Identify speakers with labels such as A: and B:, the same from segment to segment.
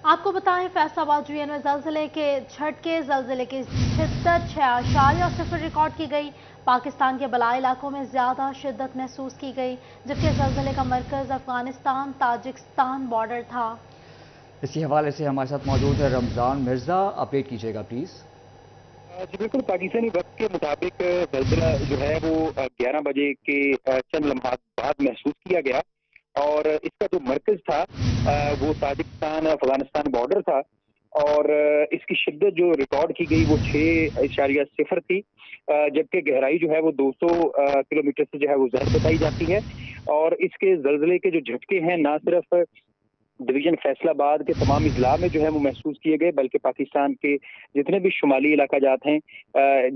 A: आपको बताएं, फैसलाबाद यूएन में जलजिले के झटके, जलजिले की शिद्दत 6.0 रिकॉर्ड की गई। पाकिस्तान के बलाई इलाकों में ज्यादा शिद्दत महसूस की गई, जबकि जलजिले का मरकज अफगानिस्तान ताजिकिस्तान बॉर्डर था।
B: इसी हवाले से हमारे साथ मौजूद है रमजान मिर्जा, अपडेट कीजिएगा प्लीज।
C: जी बिल्कुल, पाकिस्तानी वक्त के मुताबिक जलजिला जो है वो 11 बजे के चंद लम्हात बाद महसूस किया गया और इसका जो मरकज था वो ताजिकिस्तान अफगानिस्तान बॉर्डर था और इसकी शिद्दत जो रिकॉर्ड की गई वो 6.0 थी, जबकि गहराई जो है वो 200 किलोमीटर से जो है वो ज्यादा बताई जाती है। और इसके जलजिले के जो झटके हैं ना सिर्फ डिवीजन फैसलाबाद के तमाम इजला में जो है वो महसूस किए गए, बल्कि पाकिस्तान के जितने भी शुमाली इलाका जात हैं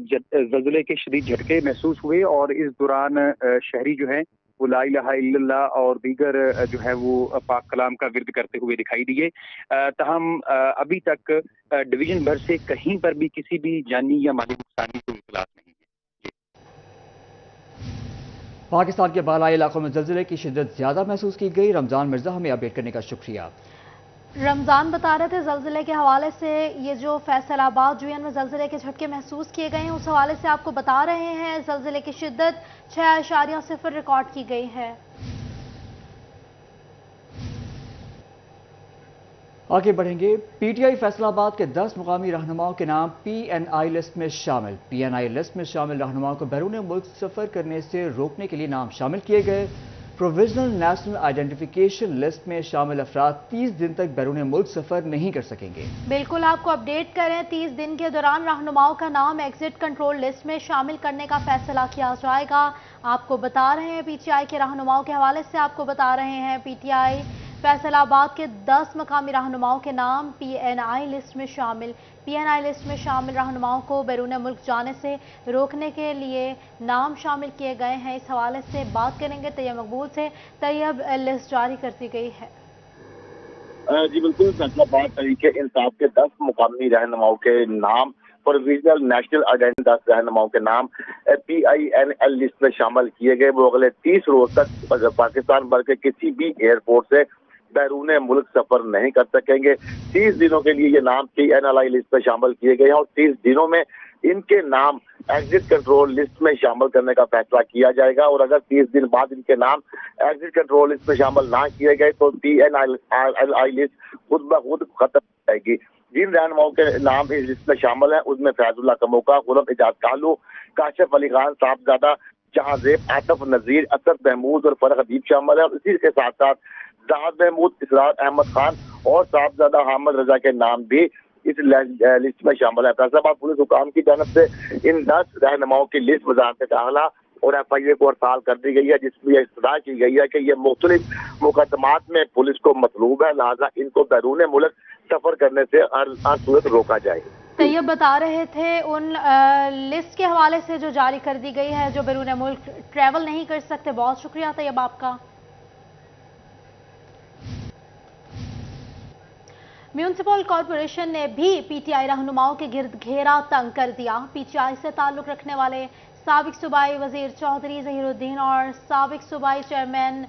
C: जलजिले के शदीद झटके महसूस हुए और इस दौरान शहरी जो है वो ला इलाहा इल्लल्लाह और दीगर जो है वो पाक कलाम का विर्द करते हुए दिखाई दिए। तहम अभी तक डिवीजन भर से कहीं पर भी किसी भी जानी या माली नुकसान की कोई इतलात नहीं है।
B: पाकिस्तान के बालाई इलाकों में जलजिले की शिद्दत ज्यादा महसूस की गई। रमजान मिर्जा, हमें अपडेट करने का शुक्रिया।
A: रमजान बता रहे थे जलजिले के हवाले से, ये जो फैसलाबाद यूएन में जलजिले के झटके महसूस किए गए हैं उस हवाले से आपको बता रहे हैं। जलजिले की शिद्दत 6.0 रिकॉर्ड की गई है।
B: आगे बढ़ेंगे। पीटीआई फैसलाबाद के 10 मुकामी रहनुमाओं के नाम पीएनआई लिस्ट में शामिल। पीएनआई लिस्ट में शामिल रहनुमाओं को बैरून मुल्क सफर करने से रोकने के लिए नाम शामिल किए गए। प्रोविजनल नेशनल आइडेंटिफिकेशन लिस्ट में शामिल अफराद 30 दिन तक बैरून मुल्क सफर नहीं कर सकेंगे।
A: बिल्कुल आपको अपडेट करें, 30 दिन के दौरान रहनुमाओं का नाम एग्जिट कंट्रोल लिस्ट में शामिल करने का फैसला किया जाएगा। आपको बता रहे हैं पीटीआई के रहनुमाओं के हवाले से, आपको बता रहे हैं पीटीआई फैसलाबाद के 10 मकामी रहनुमाओं के नाम पीएनआई लिस्ट में शामिल। पीएनआई लिस्ट में शामिल रहनुमाओं को बैरून मुल्क जाने से रोकने के लिए नाम शामिल किए गए हैं। इस हवाले से बात करेंगे तैयब मकबूल से। तैयब, लिस्ट जारी कर दी गई है।
D: जी बिल्कुल, फैसलाबाद तहरीक इंसाफ के 10 मुकामी रहनुमाओं के नाम प्रोविजनल नेशनल आइडेंटिटी 10 रहनुमाओं के नाम PINL लिस्ट में शामिल किए गए। वो अगले 30 रोज तक पाकिस्तान भर के किसी भी एयरपोर्ट से बैरून मुल्क सफर नहीं कर सकेंगे। 30 दिनों के लिए ये नाम PNLI लिस्ट में शामिल किए गए हैं और 30 दिनों में इनके नाम एग्जिट कंट्रोल लिस्ट में शामिल करने का फैसला किया जाएगा और अगर 30 दिन बाद इनके नाम एग्जिट कंट्रोल लिस्ट में शामिल ना किए गए तो PNLI लिस्ट खुद ब खुद खत्म हो जाएगी। जिन रहनुमाओं के नाम इस लिस्ट में शामिल हैं उनमें फैजुल्ला कमोका, गुलाम एजाज कालू, काशिफ अली खान साहबजादा, जहांजेब, आतिफ नजीर, असद महमूद और फरख हबीब शामिल है। इसी के साथ साथ जाहिद महमूद, इसरार अहमद खान और साहबजादा हामिद रजा के नाम भी इस लिस्ट में शामिल है। फैसलाबाद पुलिस हुकाम की जानब से इन 10 रहनुमाओं की लिस्ट वजारत दाखिला और FIA को हड़ताल कर दी गई है, जिसमें यह इस्तदा की गई है कि ये मुख्तलिफ मुकदमात में पुलिस को मतलूब है, लिहाजा इनको बैरून मुल्क सफर करने से हर सूरत रोका जाए।
A: तैयब बता रहे थे उन लिस्ट के हवाले से जो जारी कर दी गई है, जो बैरून मुल्क ट्रैवल नहीं कर सकते। बहुत शुक्रिया तैयब आपका। म्यूनिसिपल कॉरपोरेशन ने भी पीटीआई रहनुमाओं के गिर्द घेरा तंग कर दिया। पीटीआई से ताल्लुक रखने वाले साबिक सूबाई वजीर चौधरी जहीरुद्दीन और साबिक सूबाई चेयरमैन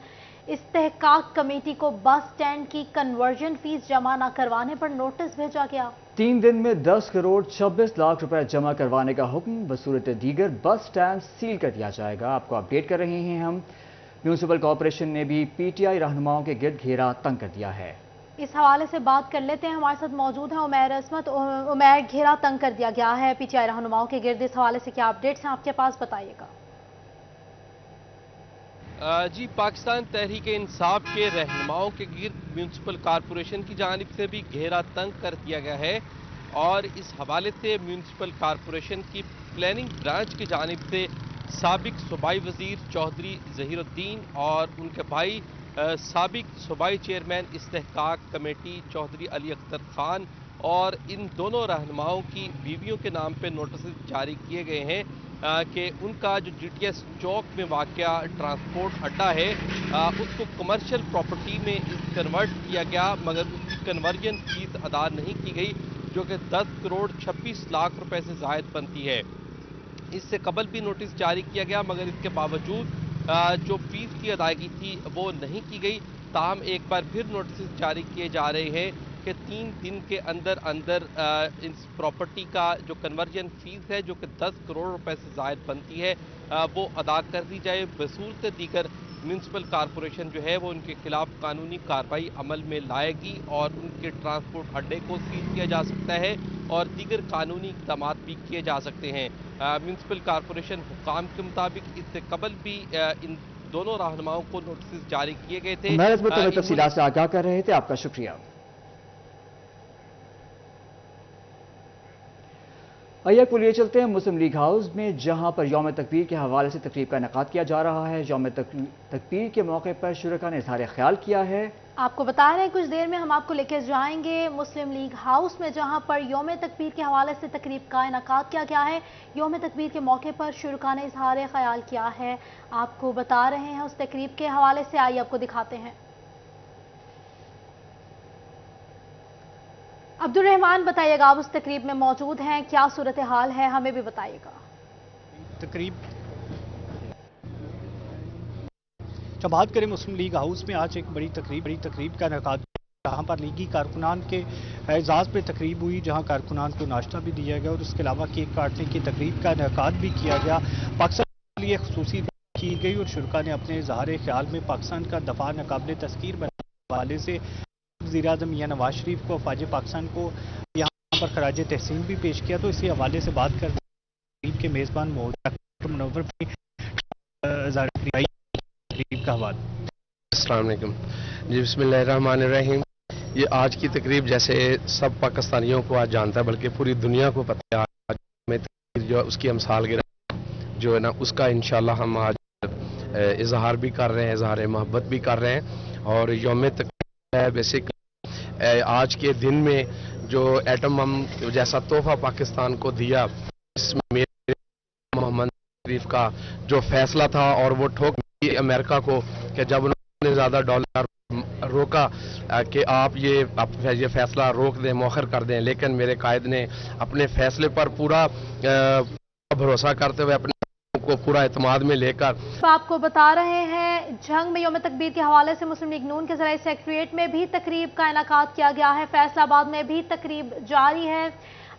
A: इस्तेहकाक कमेटी को बस स्टैंड की कन्वर्जन फीस जमा न करवाने पर नोटिस भेजा गया।
B: 3 दिन में 10 करोड़ 26 लाख रुपए जमा करवाने का हुक्म। बसूरत दीगर बस स्टैंड सील कर दिया जाएगा। आपको अपडेट कर रहे हैं हम। म्यूनिसिपल कॉरपोरेशन ने भी पीटीआई रहनुमाओं के गिर्द घेरा तंग कर दिया है।
A: इस हवाले से बात कर लेते हैं, हमारे साथ मौजूद है उमैर असमत। उमैर, घेरा तंग कर दिया गया है पीटीआई रहनुमाओं के गिर्द, इस हवाले से क्या अपडेट्स हैं आपके पास, बताइएगा।
E: जी, पाकिस्तान तहरीक इंसाफ के रहनुमाओं के गिर्द म्यूनिसिपल कॉरपोरेशन की जानिब से भी घेरा तंग कर दिया गया है और इस हवाले से म्यूनिसिपल कॉरपोरेशन की प्लानिंग ब्रांच की जानिब से साबिक सूबाई वजीर चौधरी जहीरुद्दीन और उनके भाई साबिक सूबाई चेयरमैन इस्तेहकाक कमेटी चौधरी अली अख्तर खान और इन दोनों रहनुमाओं की बीवियों के नाम पे नोटिस जारी किए गए हैं कि उनका जो GTS चौक में वाक़या ट्रांसपोर्ट अड्डा है उसको कमर्शियल प्रॉपर्टी में कन्वर्ट किया गया, मगर उसकी कन्वर्जन फीस अदा नहीं की गई, जो कि 10 करोड़ 26 लाख रुपए से ज़ायद बनती है। इससे कबल भी नोटिस जारी किया गया, मगर इसके बावजूद जो फीस की अदायगी थी वो नहीं की गई। ताहम एक बार फिर नोटिस जारी किए जा रहे हैं कि 3 दिन के अंदर अंदर इस प्रॉपर्टी का जो कन्वर्जन फीस है जो कि 10 करोड़ रुपए से ज़ायद बनती है वो अदा कर दी जाए। बसूरत दीगर म्यूनसिपल कॉरपोरेशन जो है वो उनके खिलाफ कानूनी कार्रवाई अमल में लाएगी और उनके ट्रांसपोर्ट अड्डे को सील किया जा सकता है और दीगर कानूनी इक़दाम भी किए जा सकते हैं। म्यूनसिपल कॉरपोरेशन हुकाम के मुताबिक इससे कबल भी इन दोनों रहनुमाओं को नोटिस जारी किए गए थे।
B: तफसीलात से आगाह कर रहे थे, आपका शुक्रिया। आइए आपको लिए चलते हैं मुस्लिम लीग हाउस में, जहां पर यौम तकबीर के हवाले से तकरीब का इनेकाद किया जा रहा है। यौम तकबीर के मौके पर शुरका ने इज़हार ख्याल किया है।
A: आपको बता रहे हैं कुछ देर में हम आपको लेकर जाएंगे मुस्लिम लीग हाउस में, जहां पर यौम तकबीर के हवाले से तकरीब का इनेकाद किया गया है। यौम तकबीर के मौके पर शुरका ने इज़हार ख्याल किया है। आपको बता रहे हैं उस तकरीब के हवाले से, आइए आपको दिखाते हैं। अब्दुल रहमान, बताइएगा, आप उस तकरीब में मौजूद हैं, क्या सूरत हाल है, हमें भी बताइएगा।
F: तकरीब जब बात करें मुस्लिम लीग हाउस में आज एक बड़ी तकरीब का इनेकाद, जहाँ पर लीगी कारकुनान के एजाज़ पे तकरीब हुई, जहाँ कारकुनान को नाश्ता भी दिया गया और उसके अलावा केक काटने की तकरीब का इनेकाद भी किया गया। पाकिस्तान के लिए खुसूसी की गई और शुरका ने अपने इज़हार ख्याल में पाकिस्तान का दफा नाकाबिल तस्खीर बनाने के हवाले से वज़ीर-ए-आज़म मियां नवाज शरीफ को, अफवाज पाकिस्तान को यहाँ पर खराज तहसीन भी पेश किया। तो इसी हवाले से बात कर तकरीब के मेज़बान डॉक्टर मुनव्वर का हवाला।
G: अस्सलाम वालेकुम जी, बिस्मिल्लाहिर्रहमानिर्रहीम। ये आज की तकरीब जैसे सब पाकिस्तानियों को आज जानता है, बल्कि पूरी दुनिया को पता है, आज में जो उसकी हम सालगिरह जो है ना उसका इंशाल्लाह हम आज इजहार भी कर रहे हैं, इजहार मोहब्बत भी कर रहे हैं। और यौम तकरीब है बेसिक आज के दिन में जो एटम बम जैसा तोहफा पाकिस्तान को दिया, इसमें मोहम्मद शरीफ का जो फैसला था और वो ठोक अमेरिका को कि जब उन्होंने ज़्यादा डॉलर रोका कि आप ये फैसला रोक दें, मौखर कर दें, लेकिन मेरे कायद ने अपने फैसले पर पूरा भरोसा करते हुए अपने को पूरा एतमाद में लेकर।
A: आपको बता रहे हैं जंग में यौम तकबीर के हवाले से मुस्लिम लीग नून के ज़राए सेक्रेटरीट में भी तकरीब का इनेकाद किया गया है। फैसलाबाद में भी तकरीब जारी है।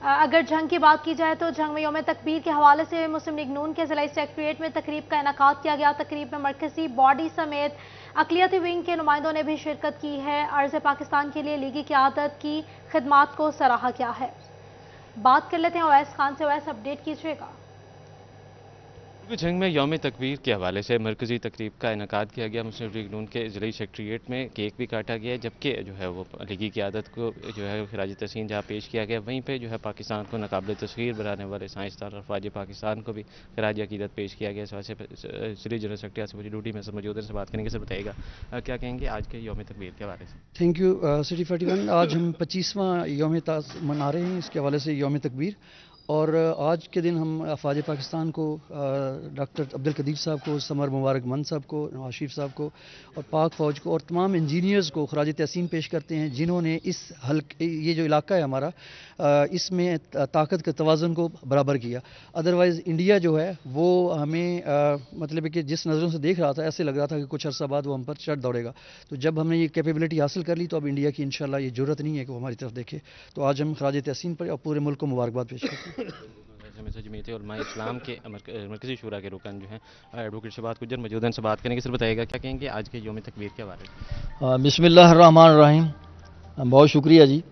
A: अगर जंग की बात की जाए तो जंग में यौम तकबीर के हवाले से मुस्लिम लीग नून के ज़िला सेक्रेटरीट में तकरीब का इनेकाद किया गया। तकरीब में मरकजी बॉडी समेत अक़लियती विंग के नुमाइंदों ने भी शिरकत की है। अर्ज़ पाकिस्तान के लिए लीगी क़यादत की खिदमात को सराहा गया है। बात कर लेते हैं अवैस खान से। अवैस, अपडेट कीजिएगा।
H: जंग में यौम तकबीर के हवाले से मरकजी तकरीब का इनेकाद किया गया। मुस्लिम लीग नून के ज़िला सेक्रेटरीट में केक भी काटा गया है, जबकि जो है वो लीगी क़यादत को जो है खराज तहसीन जहाँ पेश किया गया, वहीं पे जो है पाकिस्तान को नाकाबिल तस्खीर बनाने वाले साइंसदान अफवाज पाकिस्तान को भी खराज अकीदत पेश किया गया। इस वजह से ज़िला जनरल सेक्रेटरी आसिफ ड्यूटी में मौजूद है, से बात करेंगे। सर बताइएगा क्या कहेंगे आज के यौम तकबीर के हवाले से।
I: Thank you city 41। आज हम 25वां यौम मना रहे हैं, इसके हवाले से यौम तकबीर। और आज के दिन हम अफवाज पाकिस्तान को, डॉक्टर अब्दुल कदीर साहब को, समर मुबारकमंद साहब को, नवाज शरीफ साहब को और पाक फ़ौज को और तमाम इंजीनियर्स को खराज तहसीन पेश करते हैं, जिन्होंने इस ये जो इलाका है हमारा, इसमें ताकत के तवाज़ुन को बराबर किया। अदरवाइज़ इंडिया जो है वो हमें मतलब है कि जिस नज़रों से देख रहा था, ऐसे लग रहा था कि कुछ अर्सा बाद वो हम पर चढ़ दौड़ेगा। तो जब हमने ये कैपेबिलिटी हासिल कर ली, तो अब इंडिया की इंशाल्लाह ये ज़रूरत नहीं है कि वो हमारी तरफ देखे। तो आज हम खराज तहसीन पर और पूरे मुल्क को मुबारकबाद पेश करते हैं।
H: जमीयत उलमा इस्लाम के मरकज़ी शूरा के रुकन जो हैं एडवोकेट शबात गुज्जर मौजूद हैं, से बात करेंगे। सर बताइएगा क्या कहेंगे आज के यौम तकबीर के हवाले से।
J: बिस्मिल्लाहिर्रहमानिर्रहीम। बहुत शुक्रिया जी।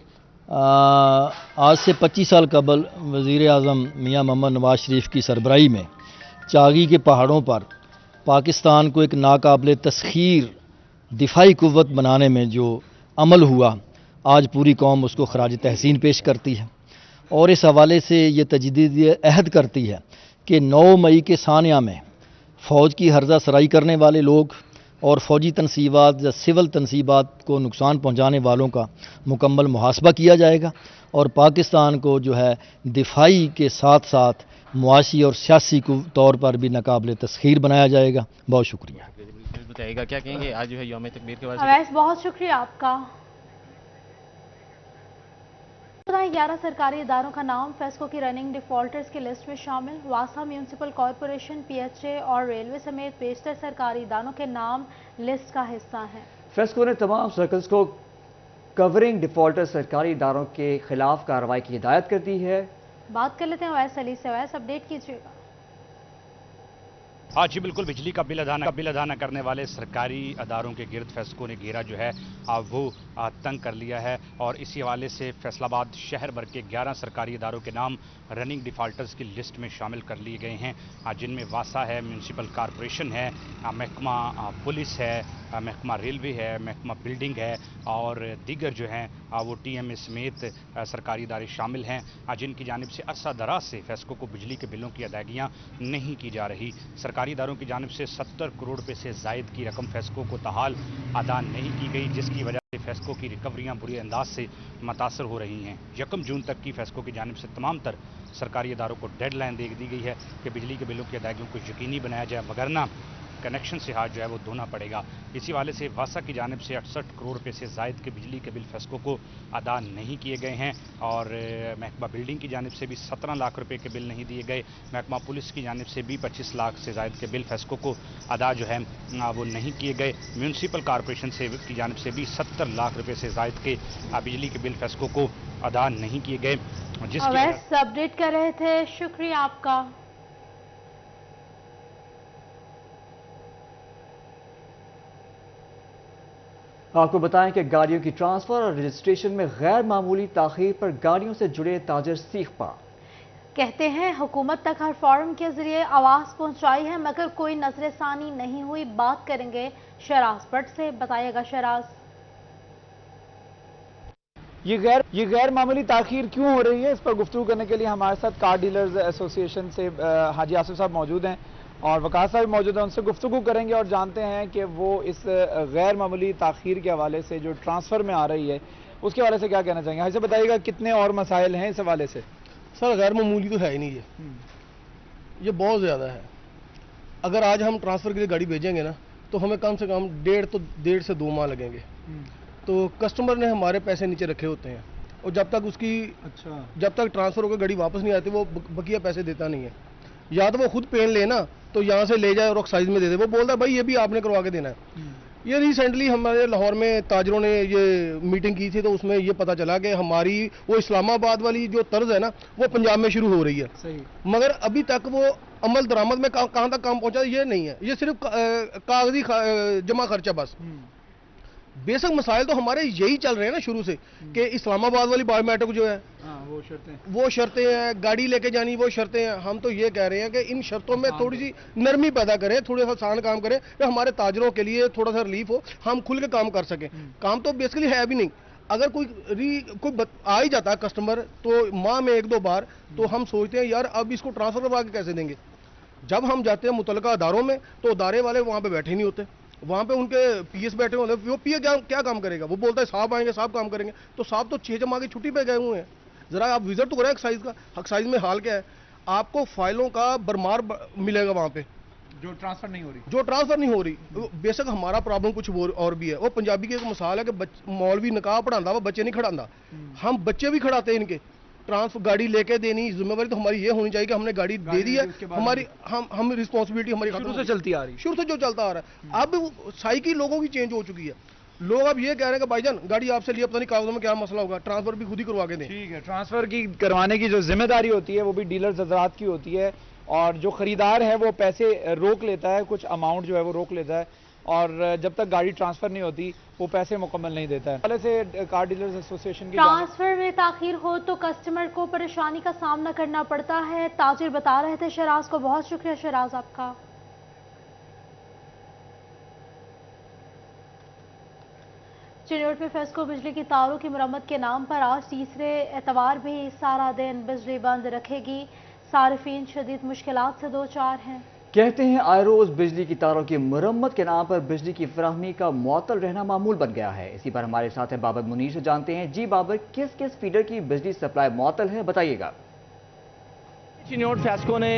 J: आज से 25 साल कबल वज़ीर-ए-आज़म मियां मोहम्मद नवाज शरीफ की सरबराही में चागी के पहाड़ों पर पाकिस्तान को एक नाकाबिल तस्खीर दिफाई कुव्वत बनाने में जो अमल हुआ, आज पूरी कौम उसको खराज तहसीन पेश करती है और इस हवाले से ये तजदीद अहद करती है कि 9 मई के सानिया में फ़ौज की हर्जा सराई करने वाले लोग और फ़ौजी तनसीबात या सिविल तनसीबात को नुकसान पहुँचाने वालों का मुकम्मल मुहासबा किया जाएगा और पाकिस्तान को जो है दिफाई के साथ साथ मुआशी और सियासी तौर पर भी नाकाबिल तस्खीर बनाया जाएगा। बहुत शुक्रिया।
H: बताइएगा क्या कहेंगे आज जो है यौम तकबीर के
A: बारे में। बहुत शुक्रिया आपका। 11 सरकारी इदारों का नाम फेस्को की रनिंग डिफॉल्टर्स की लिस्ट में शामिल। वासा म्यूनसिपल कॉरपोरेशन, PHA और रेलवे समेत बेशतर सरकारी इदारों के नाम लिस्ट का हिस्सा हैं।
B: फेस्को ने तमाम सर्कल्स को कवरिंग डिफॉल्टर सरकारी इदारों के खिलाफ कार्रवाई की हिदायत कर दी है।
A: बात कर लेते हैं अवैस अली से। अवैस, अपडेट कीजिएगा।
F: हाँ जी बिल्कुल, बिजली का बिल अदा न करने वाले सरकारी अदारों के गिर्द फैसकों ने घेरा जो है वो तंग कर लिया है और इसी हवाले से फैसलाबाद शहर भर के 11 सरकारी इदारों के नाम रनिंग डिफॉल्टर्स की लिस्ट में शामिल कर लिए गए हैं, जिनमें वासा है, म्यूनसिपल कॉरपोरेशन है, महकमा पुलिस है, महकमा रेलवे है, महकमा बिल्डिंग है और दीगर जो हैं वो TMA समेत सरकारी इदारे शामिल हैं, जिनकी जानिब से अरसा दराज से फैसकों को बिजली के बिलों की अदायगियाँ नहीं की जा रही। सरकारी इदारों की जानिब से 70 करोड़ रुपये से जायद की रकम फैसकों को ताहाल अदा नहीं की गई, जिसकी वजह से फैसकों की रिकवरियाँ बुरी अंदाज से मुतासर हो रही हैं। 1 जून तक की फैसकों की जानिब से तमाम तर सरकारी इदारों को डेडलाइन दे दी गई है कि बिजली के बिलों की अदायगियों को यकीनी बनाया जाए, वगरना कनेक्शन से हाथ जो है वो धोना पड़ेगा। इसी वाले से वासा की जानिब से 68 करोड़ रुपये से जायद के बिजली के बिल फैसकों को अदा नहीं किए गए हैं और महकमा बिल्डिंग की जानिब से भी 17 लाख रुपए के बिल नहीं दिए गए। महकमा पुलिस की जानिब से भी 25 लाख से जायद के बिल फैसकों को अदा जो है वो नहीं किए गए। म्यूनसिपल कॉरपोरेशन से की जानिब से भी 70 लाख रुपये से जायद के बिजली के बिल फैसकों को अदा नहीं किए गए।
A: जिसकी अपडेट कर रहे थे, शुक्रिया आपका।
B: आपको बताएं कि गाड़ियों की ट्रांसफर और रजिस्ट्रेशन में गैर मामूली ताखीर पर गाड़ियों से जुड़े ताजर सीख पा
A: कहते हैं हुकूमत तक हर फोरम के जरिए आवाज पहुंचाई है मगर कोई नजरसानी नहीं हुई। बात करेंगे शराज भट्ट से, बताइएगा शराज।
K: ये गैर मामूली ताखीर क्यों हो रही है, इस पर गुफ्तगू करने के लिए हमारे साथ कार डीलर्स एसोसिएशन से हाजी आसिफ साहब मौजूद हैं और वकास साहब मौजूद हैं। उनसे गुफ्तगू करेंगे और जानते हैं कि वो इस गैर मामूली ताखीर के हवाले से जो ट्रांसफ़र में आ रही है उसके हवाले से क्या कहना चाहेंगे। ऐसे बताइएगा कितने और मसाइल हैं इस हवाले से।
L: सर गैर मामूली तो है ही नहीं, ये बहुत ज़्यादा है। अगर आज हम ट्रांसफ़र के लिए गाड़ी भेजेंगे ना तो हमें कम से कम 1.5 से 2 माह लगेंगे। तो कस्टमर ने हमारे पैसे नीचे रखे होते हैं और जब तक ट्रांसफ़र होकर गाड़ी वापस नहीं आती वो बकिया पैसे देता नहीं है। या तो वो खुद पेन लेना तो यहाँ से ले जाए और एक्साइज में दे दे, वो बोलता है भाई ये भी आपने करवा के देना है। ये रिसेंटली हमारे लाहौर में ताजरों ने ये मीटिंग की थी तो उसमें ये पता चला कि हमारी वो इस्लामाबाद वाली जो तर्ज है ना वो पंजाब में शुरू हो रही है। सही। मगर अभी तक वो अमल दरामद में कहाँ तक काम पहुंचा ये नहीं है, ये सिर्फ कागजी जमा खर्चा बस। बेसिक मसाइल तो हमारे यही चल रहे हैं ना शुरू से कि इस्लामाबाद वाली बायोमेट्रिक जो है वो शर्तें हैं, गाड़ी लेके जानी वो शर्तें हैं। हम तो ये कह रहे हैं कि इन शर्तों में थोड़ी सी नरमी पैदा करें, थोड़ा सा आसान काम करें कि हमारे ताजरों के लिए थोड़ा सा रिलीफ हो, हम खुल के काम कर सकें। काम तो बेसिकली है भी नहीं। अगर कोई आ ही जाता है कस्टमर तो माह में 1-2 बार तो हम सोचते हैं यार अब इसको ट्रांसफर करवा के कैसे देंगे। जब हम जाते हैं मुतलका अदारों में तो अदारे वाले वहाँ पे बैठे नहीं होते, वहाँ पे उनके PS बैठे होते हैं। वो PA क्या काम करेगा, वो बोलता है साहब आएंगे साहब काम करेंगे, तो साहब तो 6 जमा की छुट्टी पे गए हुए हैं। जरा आप विजिट तो करें एक्साइज का, एक्साइज में हाल क्या है। आपको फाइलों का बरमार मिलेगा वहाँ पे जो ट्रांसफर नहीं हो रही। बेशक हमारा प्रॉब्लम कुछ और भी है। वो पंजाबी की एक मिसाल है कि मौलवी निकाह पढ़ाता वो बच्चे नहीं खड़ाता, हम बच्चे भी खड़ाते हैं इनके। ट्रांसफर गाड़ी लेके देनी जिम्मेवारी तो हमारी ये होनी चाहिए कि हमने गाड़ी दे दी है, हमारी हम रिस्पॉन्सिबिलिटी हमारी शुरू से चलती आ रही, शुरू से जो चलता आ रहा है। अब साइकी लोगों की चेंज हो चुकी है। लोग अब ये कह रहे हैं कि भाईजान गाड़ी आपसे लिए पता नहीं कागजों में क्या मसला होगा, ट्रांसफर भी खुद ही करवा के दें। ठीक है, ट्रांसफर की करवाने की जो जिम्मेदारी होती है वो भी डीलर्स हजरात की होती है और जो खरीदार है वो पैसे रोक लेता है, कुछ अमाउंट जो है वो रोक लेता है और जब तक गाड़ी ट्रांसफर नहीं होती वो पैसे मुकम्मल नहीं देता है। पहले से कार डीलर्स एसोसिएशन की
A: ट्रांसफर में ताखीर हो तो कस्टमर को परेशानी का सामना करना पड़ता है, ताजिर बता रहे थे शराज को। बहुत शुक्रिया शराज आपका। चिन्नौट में फेस्को बिजली की तारों की मरम्मत के नाम पर आज तीसरे एतवार भी सारा दिन बिजली बंद रखेगी। सारिफीन शदीद मुश्किलात से 2-4 हैं।
B: कहते हैं आए रोज बिजली की तारों की मरम्मत के नाम पर बिजली की फराहमी का मुअत्तल रहना मामूल बन गया है। इसी पर हमारे साथ है बाबर मुनीर से जानते हैं। जी बाबर, किस किस फीडर की बिजली सप्लाई मुअत्तल है, बताइएगा।
M: चिन्नौट फेस्को ने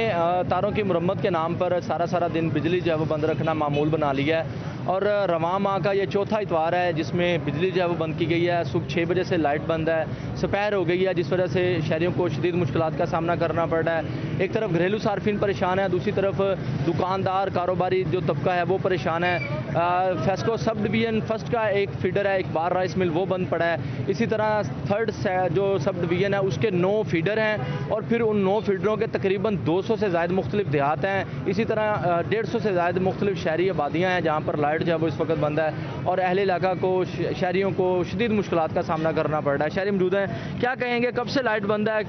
M: तारों की मरम्मत के नाम पर सारा दिन बिजली जो है वो बंद रखना मामूल बना लिया है और रवां माह का ये चौथा इतवार है जिसमें बिजली जो है वो बंद की गई है। सुबह 6 बजे से लाइट बंद है, सपहर हो गई है जिस वजह से शहरियों को शदीद मुश्किलात का सामना करना पड़ रहा है। ایک طرف گھریلو صارفین پریشان ہیں، دوسری طرف دکاندار کاروباری جو طبقہ ہے وہ پریشان ہے۔ فیسکو سب ڈویژن فرسٹ کا ایک فیڈر ہے اقبال رائس مل، وہ بند پڑا ہے۔ اسی طرح تھرڈ جو سب ڈویژن ہے اس کے 9 فیڈر ہیں اور پھر ان 9 فیڈروں کے تقریباً 200 سے زائد مختلف دیہات ہیں۔ اسی طرح 150 سے زائد مختلف شہری آبادیاں ہیں جہاں پر لائٹ جو ہے وہ اس وقت بند ہے اور اہل علاقہ کو شہریوں کو شدید مشکلات کا سامنا کرنا پڑ رہا ہے۔ شہری موجود ہیں، کیا کہیں گے کب سے لائٹ بند ہے؟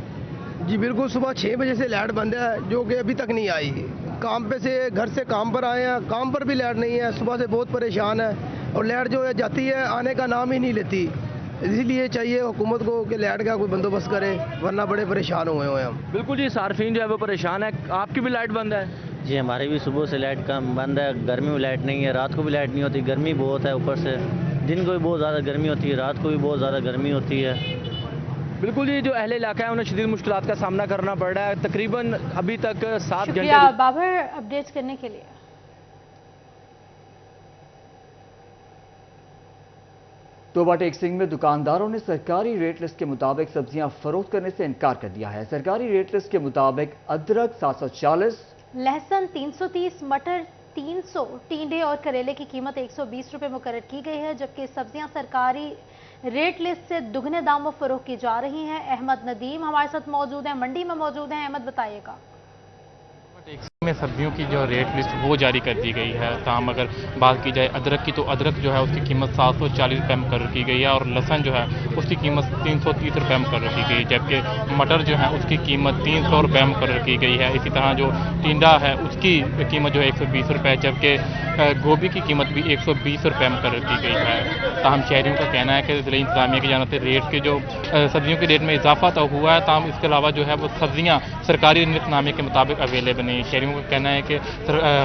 N: جی بالکل، صبح 6 بجے سے لائٹ بند ہے جو کہ ابھی تک نہیں آئی۔ کام پہ سے گھر سے کام پر آئے ہیں، کام پر بھی لائٹ نہیں ہے، صبح سے بہت پریشان ہے اور لائٹ جو ہے جاتی ہے آنے کا نام ہی نہیں لیتی۔ اسی لیے چاہیے حکومت کو کہ لائٹ کا کوئی بندوبست کرے ورنہ بڑے پریشان ہوئے ہیں ہم۔
M: بالکل جی، صارفین جو ہے وہ پریشان ہے، آپ کی بھی لائٹ بند ہے؟
O: جی ہماری بھی صبح سے لائٹ کم بند ہے، گرمی میں لائٹ نہیں ہے، رات کو بھی لائٹ نہیں ہوتی، گرمی بہت ہے، اوپر سے دن کو بھی بہت زیادہ گرمی ہوتی ہے، رات کو بھی بہت زیادہ گرمی ہوتی ہے۔
M: بالکل جی، جو اہل علاقہ ہے انہیں شدید مشکلات کا سامنا کرنا پڑ رہا ہے۔ تقریباً ابھی تک 7 گھنٹے۔
A: شکریہ بابر اپڈیٹ کرنے کے لیے۔
B: توبہ ٹیک سنگھ میں دکانداروں نے سرکاری ریٹ لسٹ کے مطابق سبزیاں فروخت کرنے سے انکار کر دیا ہے۔ سرکاری ریٹ لسٹ کے مطابق ادرک 740،
A: لہسن 330، مٹر 300، ٹینڈے اور کریلے کی قیمت 120 روپے مقرر کی گئی ہے، جبکہ سبزیاں سرکاری ریٹ لسٹ سے دگنے داموں فروخت کی جا رہی ہیں۔ احمد ندیم ہمارے ساتھ موجود ہیں، منڈی میں موجود ہیں۔ احمد بتائیے گا۔
P: میں سبزیوں کی جو ریٹ لسٹ وہ جاری کر دی گئی ہے، تاہم اگر بات کی جائے ادرک کی تو ادرک جو ہے اس کی قیمت 740 روپے مقرر کی گئی ہے اور لہسن جو ہے اس کی قیمت 330 روپے مقرر کی گئی، جبکہ مٹر جو ہے اس کی قیمت 300 روپے مقرر کی گئی ہے۔ اسی طرح جو ٹینڈا ہے اس کی قیمت جو ہے 120 روپے، جبکہ گوبھی کی قیمت بھی 120 روپے مقرر کی گئی ہے۔ تاہم شہریوں کا کہنا ہے کہ ضلع انتظامیہ کی جانب سے ریٹ کے جو سبزیوں کے ریٹ میں اضافہ تو ہوا ہے، تاہم اس کے علاوہ جو ہے وہ سبزیاں سرکاری نرخ نامے کے مطابق اویلیبل نہیں۔ شہریوں کا کہنا ہے کہ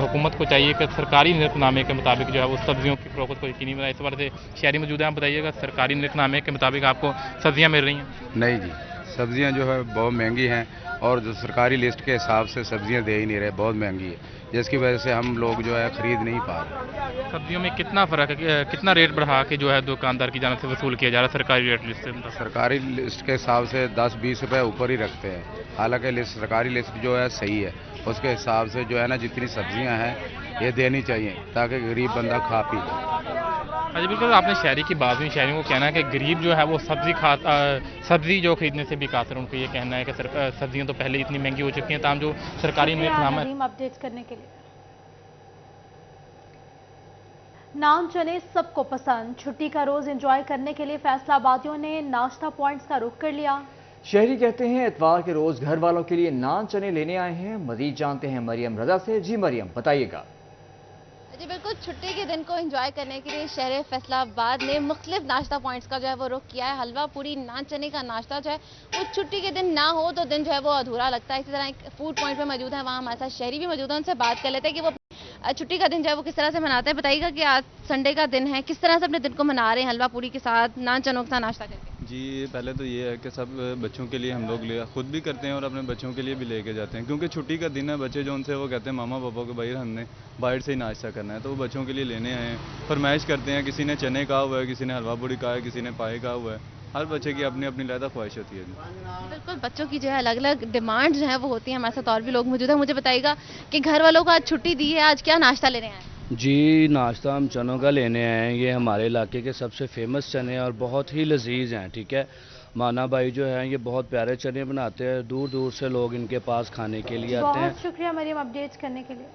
P: حکومت کو چاہیے کہ سرکاری نرخ نامے کے مطابق جو ہے وہ سبزیوں کی فروخت کو یقینی بنائے۔ اس بارے سے شہری موجود ہیں، آپ بتائیے گا سرکاری نرخ نامے کے مطابق آپ کو سبزیاں مل رہی ہیں؟
Q: نہیں جی، سبزیاں جو ہے بہت مہنگی ہیں اور جو سرکاری لسٹ کے حساب سے سبزیاں دے ہی نہیں رہے، بہت مہنگی ہے، جس کی وجہ سے ہم لوگ جو ہے خرید نہیں پا رہے۔
P: سبزیوں میں کتنا فرق ہے، کتنا ریٹ بڑھا کے جو ہے دکاندار کی جانب سے وصول کیا جا رہا ہے سرکاری ریٹ لسٹ سے؟
Q: سرکاری لسٹ کے حساب سے 10-20 روپے اوپر ہی رکھتے ہیں، حالانکہ سرکاری لسٹ جو ہے صحیح ہے، اس کے حساب سے جو ہے نا جتنی سبزیاں ہیں یہ دینی چاہیے تاکہ غریب بندہ کھا پی جائے۔
P: جی بالکل، آپ نے شہری کی بات ہوئی، شہریوں کو کہنا ہے کہ غریب جو ہے وہ سبزی جو خریدنے سے بھی قاصر، ان کو یہ کہنا ہے کہ سبزیاں تو پہلے اتنی مہنگی ہو چکی ہیں، تاہم جو سرکاری نرخ نامہ
A: اپڈیٹ کرنے کے لیے۔ نان چنے سب کو پسند، چھٹی کا روز انجوائے کرنے کے لیے فیصلہ آبادیوں نے ناشتہ پوائنٹس کا رخ کر لیا۔
B: شہری کہتے ہیں اتوار کے روز گھر والوں کے لیے نان چنے لینے آئے ہیں۔ مزید جانتے ہیں مریم رضا سے۔ جی مریم بتائیے گا۔
R: جی بالکل، چھٹی کے دن کو انجوائے کرنے کے لیے شہر فیصلہ آباد نے مختلف ناشتہ پوائنٹس کا جو ہے وہ رخ کیا ہے۔ حلوہ پوری نان چنے کا ناشتہ جو ہے وہ چھٹی کے دن نہ ہو تو دن جو ہے وہ ادھورا لگتا ہے۔ اسی طرح ایک فوڈ پوائنٹ پہ موجود ہے، وہاں ہمارے ساتھ شہری بھی موجود ہیں، ان سے بات کر لیتے ہیں کہ وہ چھٹی کا دن جو ہے وہ کس طرح سے مناتے ہیں۔ بتائیے گا کہ آج سنڈے کا دن ہے، کس طرح سے اپنے دن کو منا رہے ہیں حلوہ پوری کے ساتھ، نان چنوں کے ساتھ ناشتہ کرتے ہیں؟
S: جی پہلے تو یہ ہے کہ سب بچوں کے لیے ہم لوگ خود بھی کرتے ہیں اور اپنے بچوں کے لیے بھی لے کے جاتے ہیں، کیونکہ چھٹی کا دن ہے۔ بچے جو ان سے وہ کہتے ہیں ماما پاپا کو بھائی ہم نے باہر سے ہی ناشتہ کرنا ہے، تو وہ بچوں کے لیے لینے آئے ہیں، فرمائش کرتے ہیں۔ کسی نے چنے کہا ہوا ہے، کسی نے حلوہ پوری کہا ہے، کسی نے پائے کہا ہوا ہے۔ ہر بچے کی اپنی اپنی علیحدہ خواہش ہوتی ہے۔
R: بالکل، بچوں کی جو ہے الگ الگ ڈیمانڈ جو ہے وہ ہوتی ہیں۔ ہمارے ساتھ اور بھی لوگ موجود ہیں، مجھے بتائیے گا کہ گھر والوں کو آج چھٹی دی ہے، آج کیا ناشتہ لینے آئے ہیں؟
T: جی ناشتہ ہم چنوں کا لینے آئے ہیں، یہ ہمارے علاقے کے سب سے فیمس چنے اور بہت ہی لذیذ ہیں، ٹھیک ہے۔ مانا بھائی جو ہیں یہ بہت پیارے چنے بناتے ہیں، دور دور سے لوگ ان کے پاس کھانے کے لیے آتے ہیں۔
A: بہت شکریہ مریم اپڈیٹ کرنے کے لیے۔